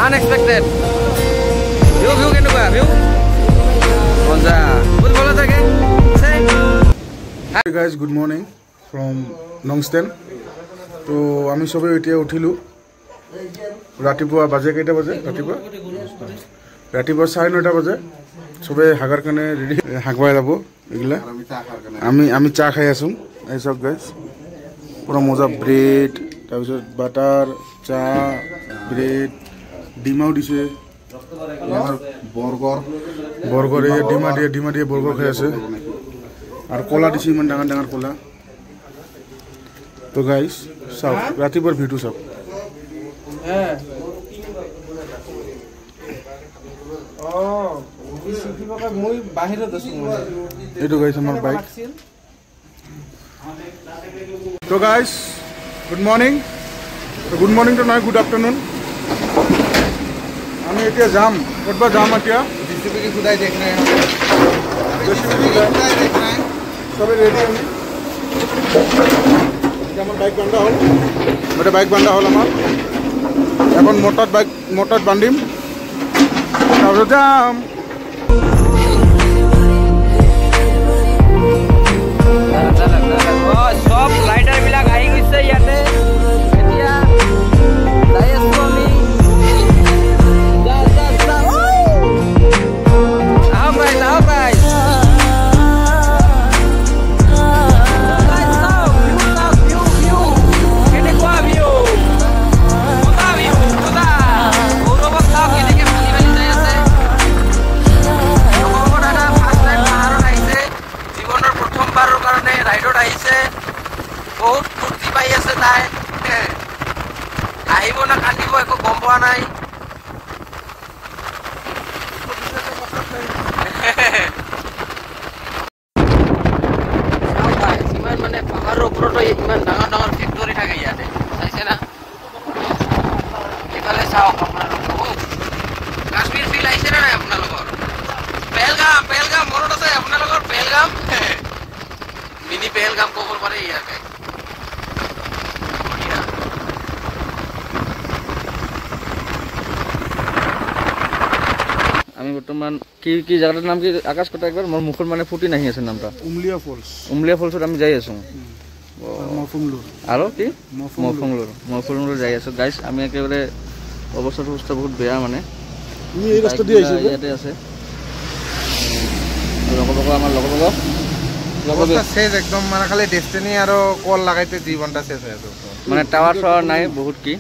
Unexpected. View কেনেকুৱা view? মজা। বহুত ভালো থাকে। Hey guys, good morning from Nongsten. তো আমি সবে এতিয়া উঠিলো। ৰাতিপুৱা বাজে কেইটা বাজে? ৰাতিপুৱা 9:30 বাজে। সবে হাগাৰ কাৰণে ৰেডি হাগবাই যাব এগুলা। আমি চা খাই আছো। এই সব গাইস। পুরা মজা ব্রেড, তাৰপিছত বাটাৰ, চা, ব্ৰেড, ডিমাও দিছে। আমাৰ বৰ্গাৰ এই ডিমা দিয়ে বৰ্গাৰ খাই আছে। আৰ কলা দিছে ইমান ডাঙৰ কলা। তো গাইস সব ৰাতিপুৱাৰ ভিডিও সব মই বাহিৰত আছো এইটো গাইস আমাৰ বাইক। তো গাইস গুড মর্নিং তো নহয় গুড আফটারনুন। আমি এতিয়া যাম কতবা যাম এতিয়া जेसीबी की खुदाई देख रहे हैं সবে রেডি আমি আমার বাইক বান্ধা হল বাইক বান্ধা হল আমার এখন মোটর বান্ধিম তাৰপিছত যাম। সব লাইটাৰ বিলাক আহি গৈছে ইয়াতে এতিয়া যাই আছো আমি বহুত ফূৰ্তি পাই আছে তাই আহিব না কান্দিব একো গম পোৱা নাই। ইমান মানে পাহাৰৰ ওপৰতো ইমান ডাঙৰ ফেক্টৰী থাকে ইয়াতে চাইছে না। এইফালে চাওক আপোনালোক কাশ্মীৰ ফিল আহিছে নে নাই আপোনালোকৰ? পেহেলগাম মনত আছে আপোনালোকৰ? পেহেলগাম মিনি পেহেলগাম ক'ব পাৰে ইয়াতে। আমি বৰ্তমান কি জায়গাটার নাম কি আকাশ কথা একবার মোর মুখের মানে ফুটি নাহি আছে নামটা উমলিয়া ফলসত আমি যাই আছো আৰু কি মফুংলুৰ যাই আছো গাইস। আমি একেবাৰে অৱস্থা বহুত বেয়া মানে এই ৰাস্তা দি আহিছে ইয়াতে আছে আমাৰ লগৰ শেষ একদম মানে খালি ডেষ্টিনি আৰু কল লাগাইতে জীৱনটা শেষ হৈ আছে মানে টাৱাৰ নাই বহুত কি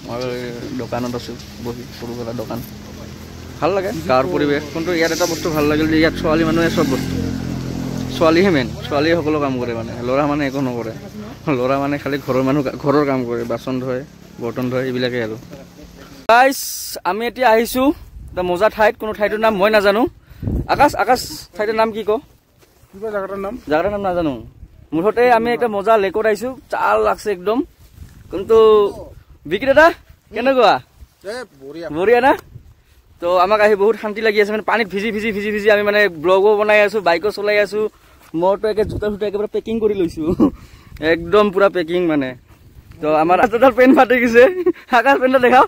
মই দোকানত আছো বহি সৰু সুৰা দোকান ভাল লাগে গাঁৱৰ পৰিৱেশ। কিন্তু ইয়াত এটা বস্তু ভাল লাগিল যে ইয়াত ছোৱালী মানুহে চব বস্তু ছোৱালীহে মেইন ছোৱালীয়ে সকলো কাম কৰে মানে ল'ৰা মানে একো নকৰে। ল'ৰা মানে খালি ঘৰৰ কাম কৰে বাচন ধোয় বৰ্তন ধোয় এইবিলাকে আৰু। গাইস আমি এতিয়া আহিছো এটা মজা ঠাইত কোনো ঠাইটোৰ নাম মই নাজানো। আকাশ ঠাইটোৰ নাম কি ক কিবা জায়গাটার নাম নাজানো। মুঠতে আমি একটা মজা লেকত আহিছো চাল লাগছে একদম। কিন্তু বিক্রেতা কেনেকুৱা বঢ়িয়া না? তো আমাক আহি বহুত শান্তি লাগি আছে মানে পানীত ভিজি আমি মানে ব্লগো বনাই আছো বাইকো চলাই আছো। মইতো জোতা একেবাৰে পেকিং কৰি লৈছো একদম পুৰা পেকিং মানে। তো আমাৰ দাদাৰ পেণ্ট ফাটি গৈছে। আকাশ পেণ্টটা দেখাও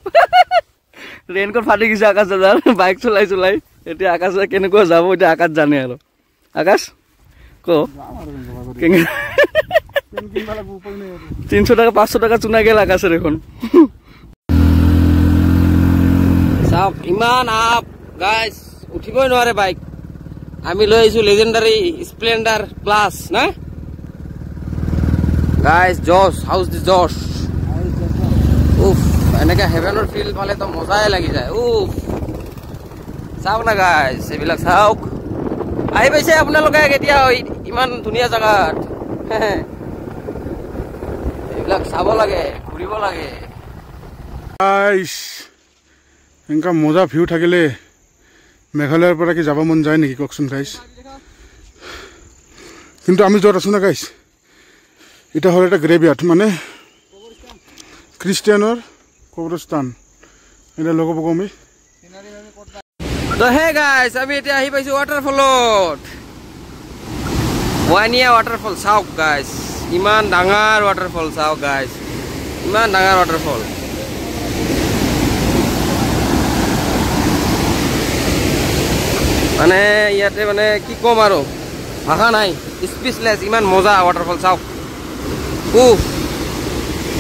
ৰেইনকোট ফাটি গৈছে আকাশ দাদাৰ বাইক চলাই এতিয়া আকাশ কেনেকুৱা যাব এতিয়া আকাশ জানে আৰু। আকাশ ক 300 টাকা 500 টাকা চুনা গেল আকাশেৰ এখন। চাওক ইমান আপ গাইস উঠিবই নোৱাৰে বাইক। আমি লৈ আহিছো লেজেন্ডাৰী স্প্লেন্ডাৰ প্লাস না গাইস জশ হাউস দি জশ। উফ এনেকে হেভেনৰ ফিল পালে তো মজাই লাগি যায়। উফ চাওক না গাইস এইবিলাক চাওক। আহি পাইছে আপোনালোকে কেতিয়া ইমান ধুনীয়া জাগাত এইবিলাক চাব লাগে ঘূৰিব লাগে। গাইস এনেকা মজা ভিউ থাকিলে মেঘালয়ৰ পৰা কি যাব মন যায় নেকি কওকচোন গাইস। কিন্তু আমি য'ত আছো না গাইস এটা হ'ল এটা গ্ৰেভয়াৰ্ড মানে খ্ৰীষ্টিয়ানৰ কবৰস্থান। এটা লগৰ আমি তো হে গাইস আমি এতিয়া আহি পাইছো ৱাটাৰফলত। ওয়ানিয়া ৱাটাৰফল চাওক গাইস ইমান ডাঙৰ ৱাটাৰফল চাওক গাইস ইমান ডাঙৰ ৱাটাৰফল। মানে ইয়াতে মানে কি ক'ম আৰু ভাষা নাই স্পীচলেছ ইমান মজা ৱাটাৰফল চাওক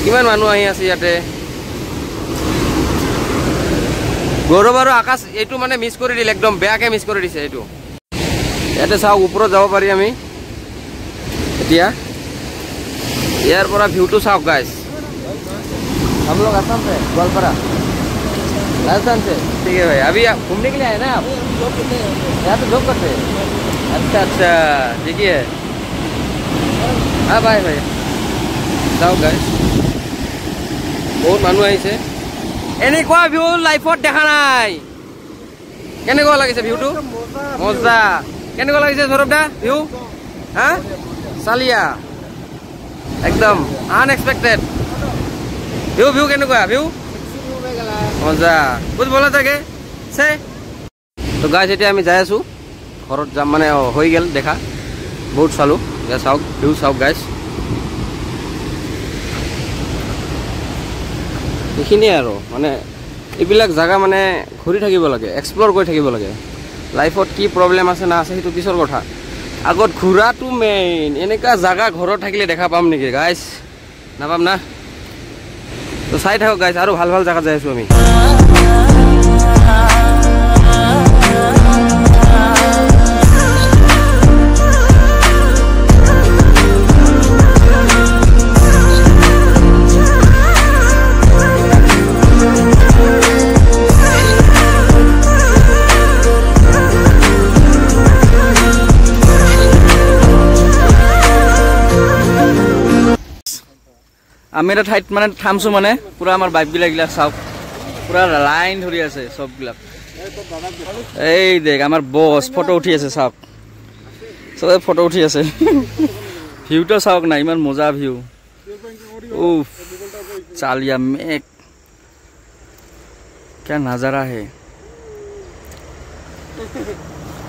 কিমান মানুহ আহি আছে ইয়াতে গৌৰৱ আৰু আকাশ এইটো মানে মিছ কৰি দিলে একদম বেয়াকৈ মিছ কৰি দিছে এইটো ইয়াতে চাওক ওপৰত যাব পাৰি আমি এতিয়া ইয়াৰ পৰা ভিউটো চাওক গাইজ हम लोग असम से गोलपारा राजस्थान से ठीक है भाई अभी आप घूमने के लिए आए ना आप यहाँ पे जॉब करते हैं अच्छा अच्छा ठीक है हाँ भाई भाई চাওক গাইজ বহুত মানুহ আহিছে এনেকুৱা ভিউ লাইফত দেখা নাই কেনেকুৱা লাগিছে ভিউটো মজা কেনেকুৱা লাগিছে সৌৰভ দা ভিউ হা চালিয়া একদম আনএক্সপেক্টেড ভিউ কেনেকুৱা ভিউ মজা কুछ बोला থাকে সে তো গাইজ এতিয়া আমি যাই আছো ঘৰত যাম মানে হৈ গেল দেখা বহুত চালো এতিয়া চাওক ভিউ চাওক গাইজ এইখিনিয়ে আৰু মানে এইবিলাক জাগা মানে ঘূৰি থাকিব লাগে এক্সপ্ল'ৰ কৰি থাকিব লাগে লাইফত কি প্ৰব্লেম আছে না আছে সেইটো পিছৰ কথা আগত ঘূৰাটো মেইন এনেকুৱা জাগা ঘৰত থাকিলে দেখা পাম নেকি গাইজ নাপাম না তো চাই থাকক গাইজ আৰু ভাল ভাল জাগা যাই আছো আমি আমি এটা ঠাইত মানে থামছো মানে পুৰা আমাৰ বাইকবিলাকবিলাক চাওক পুৰা লাইন ধৰি আছে চববিলাক এই দেখ আমাৰ বছ ফটো উঠি আছে চাওক চবে ফটো উঠি আছে ভিউটো চাওক না ইমান মজা ভিউ উফ চালিয়া মেঘ क्या नजारा है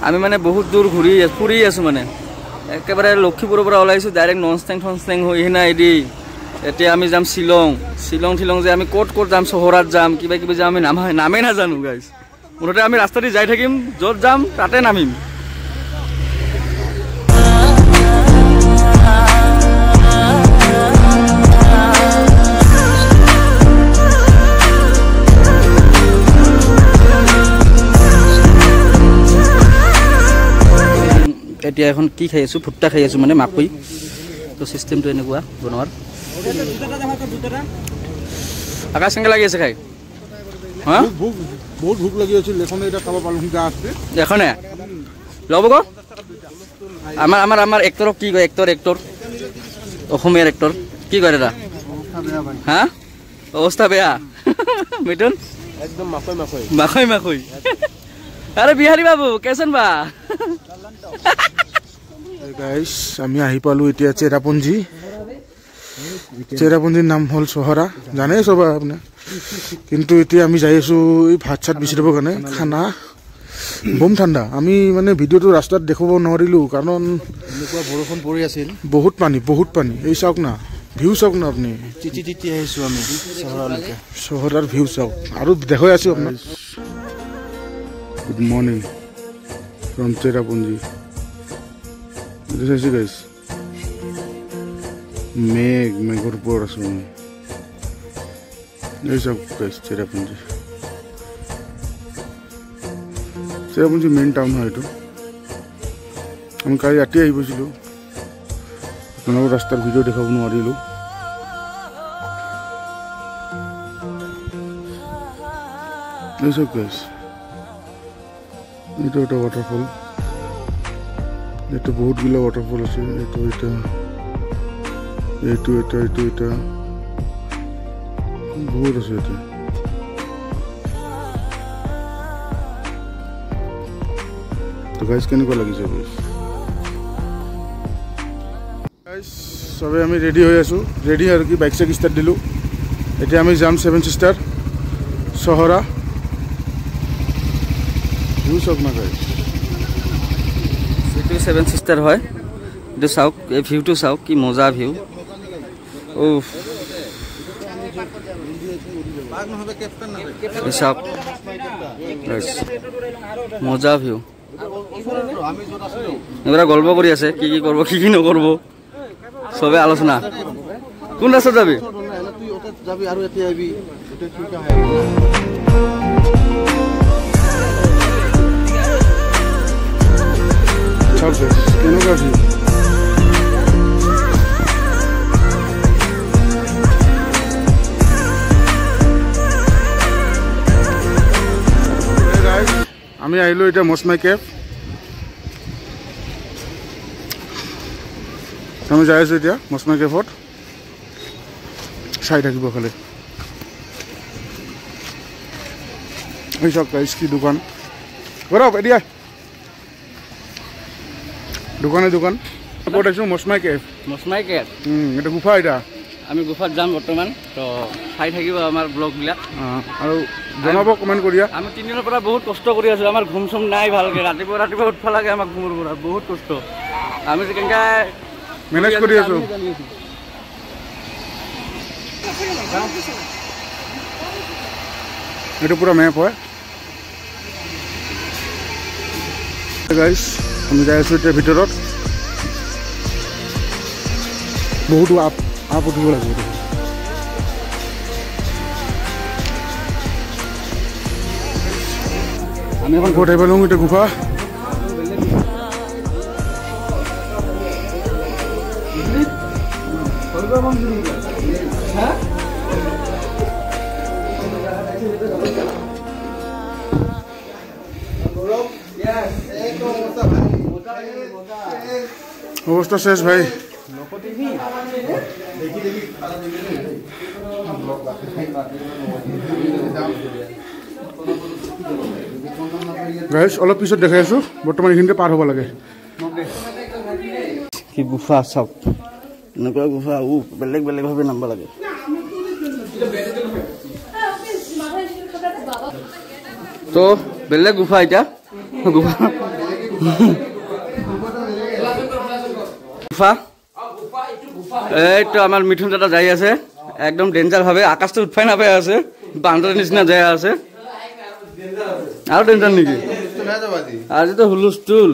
আমি মানে বহুত দূৰ ফুৰি আছো মানে একেবাৰে লক্ষীপুৰৰ পৰা ওলাইছো ডাইৰেক্ট ননষ্টেং হৈ না এদি এতিয়া আমি যাম শিলং যে আমি ক'ত যাম চহৰাত যাম কিবা কিবি যাম আমি নামেই নাজানো গাইজ মুঠতে আমি ৰাস্তাতে যাই থাকিম য'ত যাম তাতে নামিম এতিয়া এখন কি খাই আছো ভুট্টা খাই আছো মানে মাকৈ তো সিস্টেমটো এনেকুৱা বনোৱাৰ আকাশ কেনেকৈ লাগি আছে খাই হা বহুত ভোক লাগি আছিল এখনে এটা খাব পালো আছে এখনে ল'ব ক আমাৰ এক্টৰক কি কয় এক্টৰ অসমীয়াৰ এক্টৰ কি কয় দাদা হা অৱস্থা বেয়া মিটুন একদম মাকৈ আৰে বিহাৰি বাবু কেছেন বা গাইস আমি আহি পালো এতিয়া চেৰাপুঞ্জিৰ নাম হ'ল চহৰা জানে সবাই আপুনি কিন্তু এতিয়া আমি যাই আছো এই ভাত চাত বিচাৰিবৰ কাৰণে খানা বম ঠাণ্ডা আমি মানে ভিডিঅ'টো ৰাস্তাত দেখাব নোৱাৰিলো কাৰণ এনেকুৱা বৰষুণ পৰি আছিল বহুত পানী এই চাওক না ভিউ চাওক না আপুনি চিটি আহিছো আমি চহৰালৈকে চহৰাৰ ভিউ চাওক আৰু দেখাই আছো আপোনাক Good morning from Cherrapunji. This is guys. Megor por asun. This is guys Cherrapunji. Cherrapunji main town hai to. আমি কালি ৰাতি আহি গৈছিলো আপোনালোকৰ ৰাস্তাৰ ভিডিঅ' দেখাব নোৱাৰিলো This is guys. এটা একটা ওয়াটাৰফল এটা বহুত গুলা ওয়াটাৰফল আছে এটা বহুত আছে এটা তো গাইস কেনেকুৱা লাগিছে গাইস সবে আমি ৰেডি হৈ আছো ৰেডি আৰু কি বাইক চেক ষ্টাৰ্ট দিলো এতিয়া আমি যাম 7 সিস্টাৰ চহৰা ভিউ চাওক না গাইস এইটো 7 সিস্টাৰ হয় এইটো চাওক এই ভিউটো চাওক কি মজা ভিউ উফ চাওক মজা ভিউ এবাৰ গল্প কৰি আছে কি কি কৰিব কি কি নকৰব সবে আলোচনা কোন ৰাস্তাত যাবি কেনেকুৱা আমি আহিলো এতিয়া মছমাই কেফ আমি যাই আছো এতিয়া মছমাই কেফত চাই থাকিব খালি এই সব গাইস কি দোকান বড় এদিয়া দোকানে দোকান ক'ত আছো মছমাই কেফ এটা গুফা এটা আমি গুফাত যাম বৰ্তমান তো চাই থাকিব আমাৰ ব্লগবিলাক আৰু জনাব কমেণ্ট কৰিয়া আমি 3 দিনৰ পৰা বহুত কষ্ট কৰি আছো আমাৰ ঘুম চুম নাই ভালকে ৰাতিপুৱা উঠবা লাগে আমাক ঘুমৰ পৰা বহুত কষ্ট আমি কেনেকা মেনেজ কৰি আছো এটা পুৰা ম্যাপ হয় গাইস আমি যাই আছো এতিয়া ভিতৰত বহুত আপ উঠিব লাগিব আমি এখন ঘৰত আহিব লওঁ এতিয়া গুফা অবস্থা শেষ ভাই গাইস অলপ পিছত দেখাই আছো বৰ্তমান এইখিনিতে পাৰ হ'ব লাগে কি গুফা সব এনেকুৱা গুফা বেলেগ বেলেগ ভাবে নাম্বা লাগে তো বেলেগ গুফা এটা গুফা এইটো আমাৰ মিঠুন দাদা যাই আছে একদম ডেঞ্জাৰ ভাবে আকাশটো উঠাই নাপাই আছে বান্দৰৰ নিচিনা যাই আছে আৰু ডেঞ্জাৰ নেকি আজি তো হুলস্থুল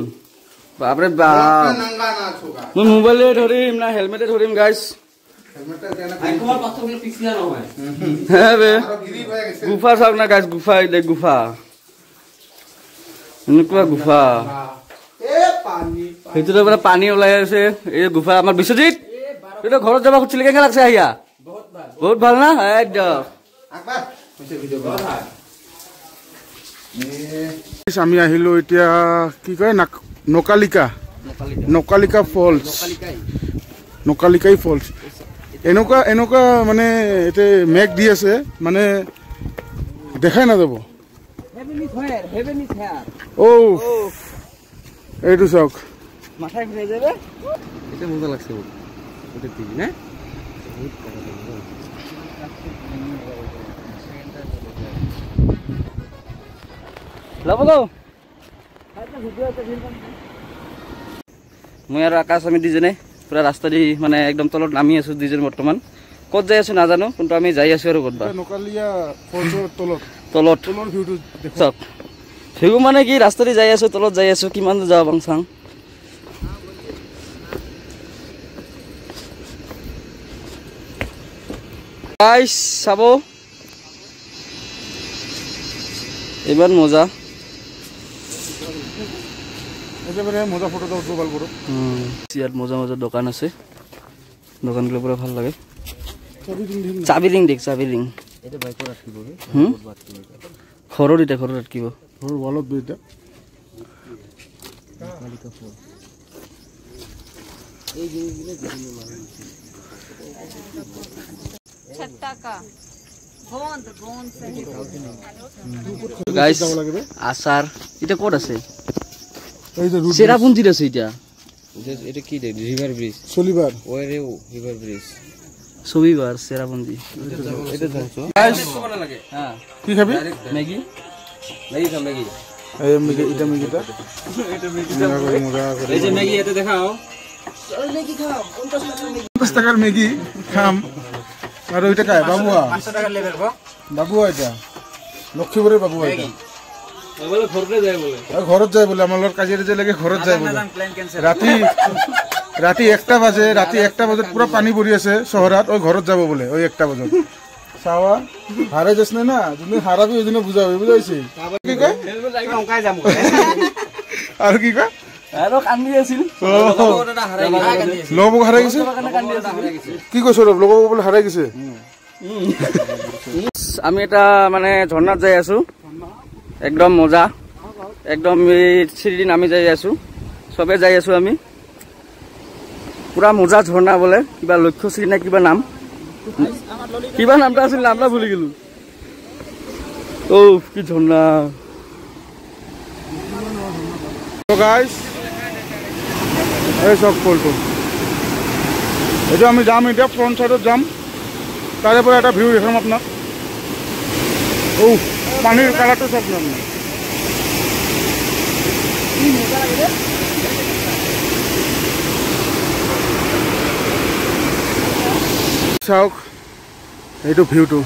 বাপৰে বাপ মই মোবাইলে ধৰিম না হেলমেটে ধৰিম গাইছ গুফা চাওক না গাইছ গুফা দেখ গুফা এনেকুৱা গুফা ভিতৰৰ পৰা পানী ওলাই আছে এই গুফা আমাৰ বিশ্বজিৎ এইটো ঘৰত যাব খুজিছিলে কেনেকৈ লাগছে আহিয়া বহুত ভাল না একদম আমি আহিলো এতিয়া কি কয় নকালিকা ফলছ নকালিকাই ফলছ এনেকুৱা মানে এতে মেঘ দি আছে মানে দেখাই নাযাব ও এইটো চাওক মাথায় ঘুরে যাবে এটা মজা লাগছে ওটা টিভি না লাবো মই আর আকাশ আমি দুজনে পুরা রাস্তা দি মানে একদম তলত নামি আছো দুজন বর্তমান কত যাই আছো নাজানো কিন্তু আমি যাই আছো আর কতবা নকালিয়া ফলছৰ তলত ভিউটো দেখক ভিউ মানে কি রাস্তা দি যাই আছো তলত যাই আছো কিমান যাব বাংসাং গাইস চাবো এবার মজা একেবারে মজা ফটোটা উঠবো ভাল করো ইয়াত মজা মজা দোকান আছে দোকানগুলো পুরো ভাল লাগে চাবি রিং দেখ চাবি রিং এটা বাইকত রাখিব খৰৰ এটা খৰৰ ৰাখিব খৰৰ ওয়ালত দুইটা এই জিনিসগুলো বিভিন্ন মানে ছট্টাকা গোন্দ সহি গাইস আচার এটা কোড আছে এই যে সেরাপুঞ্জির আছে এটা কি রিভার ব্রিজ সলিবার ওরে রিভার ব্রিজ সবিবার সেরাপুঞ্জি এটা জানছো গাইস হ্যাঁ কি খাবি ম্যাগি খা ম্যাগি এই ম্যাগি এটা ম্যাগিটা মজা করে এই যে ম্যাগি এটা দেখাও 50 টাকার ম্যাগি খাম আর ওইটা কায় বাবুয়া 500 টাকা লেবেল বাবুয়া এটা লক্ষ্মীপুরের বাবুয়া এটা ঘৰত যায় বোলে আমাৰ লগত কাজিয়া যে লাগে ঘৰত যায় বোলে ৰাতি 1টা বাজে ৰাতি 1টা বজাত পুৰা পানী পৰি আছে চহৰত ওই ঘৰত যাব বোলে ওই 1টা বজাত চাৱা হাৰে যাস না তুমি হাৰাবি ওই দিনে বুঝাবি বুঝাইছি কি কয় আৰু কি কয় আৰু কান্দি আছিল লগক হাৰাই গৈছে কি কৈছ লগক বোলে হাৰাই গৈছে আমি এটা মানে ঝৰ্ণাত যাই আছো একদম মজা একদম এই চিৰি নামি যাই আছো সবে যাই আছো আমি পুৰা মজা ঝৰ্ণা বোলে কিবা লক্ষ্যশ্ৰী না কিবা নামটা আছিল নামটা ভুলি গেলো ও কি ঝৰ্ণা গাইস এই সব ফলটো এটা আমি যাম এটা ফ্ৰন্ট সাইডত যাম তাৰে পৰা এটা ভিউ দেখাম আপোনাক ও পানীৰ কালাৰটো চাওক না চাওক এইটো ভিউটো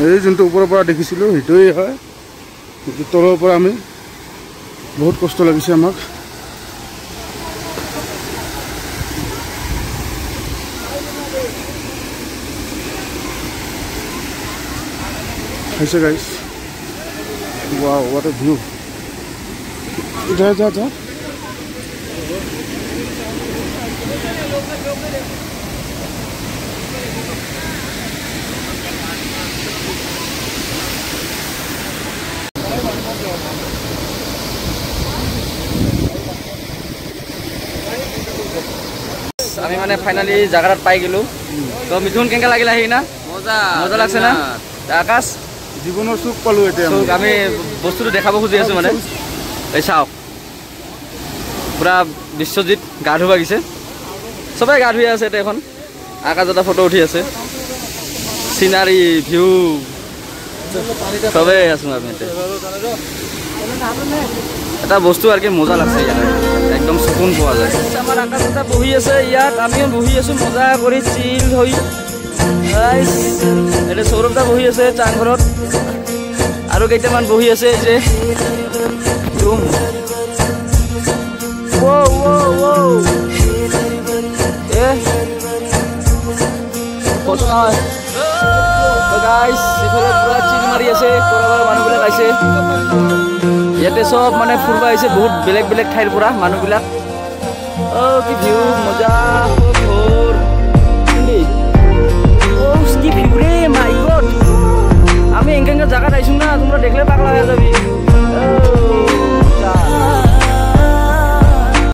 এই যোনটো ওপৰৰ পৰা দেখিছিলোঁ সেইটোৱেই হয় তলৰ পৰা আমি বহুত কষ্ট লাগিছে আমাক guys wow what a view ja আমি মানে ফাইনালি জায়গাত পাই গেলো তো মিথুন কেঙ্কা লাগিল আহি না মজা লাগছে না আকাশ জীবনৰ সুখ পালো এতিয়া আমি বস্তুটো দেখাব খুজি আছো মানে এই চাওক পুৰা বিশ্বজিৎ গা ধুব গৈছে সবাই গা ধুই আছে এখন আকাশ এটা ফটো উঠি আছে সিনারি ভিউ সবে আছো আমি এটা বস্তু আর কি মজা লাগছে ইয়াত একদম সুকুন পোৱা যায় আমাৰ আকাশ এটা বহি আছে ইয়াত আমিও বহি আছো মজা কৰি চিল হৈ এটা সৌৰভদা বহি আছে চাংঘৰত আৰু কেইটামান বহি আছে যে মাৰি আছে মানুহবিলাক আহিছে ইয়াতে সব মানে ফুৰিব আহিছে বহুত বেলেগ বেলেগ ঠাইৰ পৰা মানুহবিলাক কি ভিউ মজা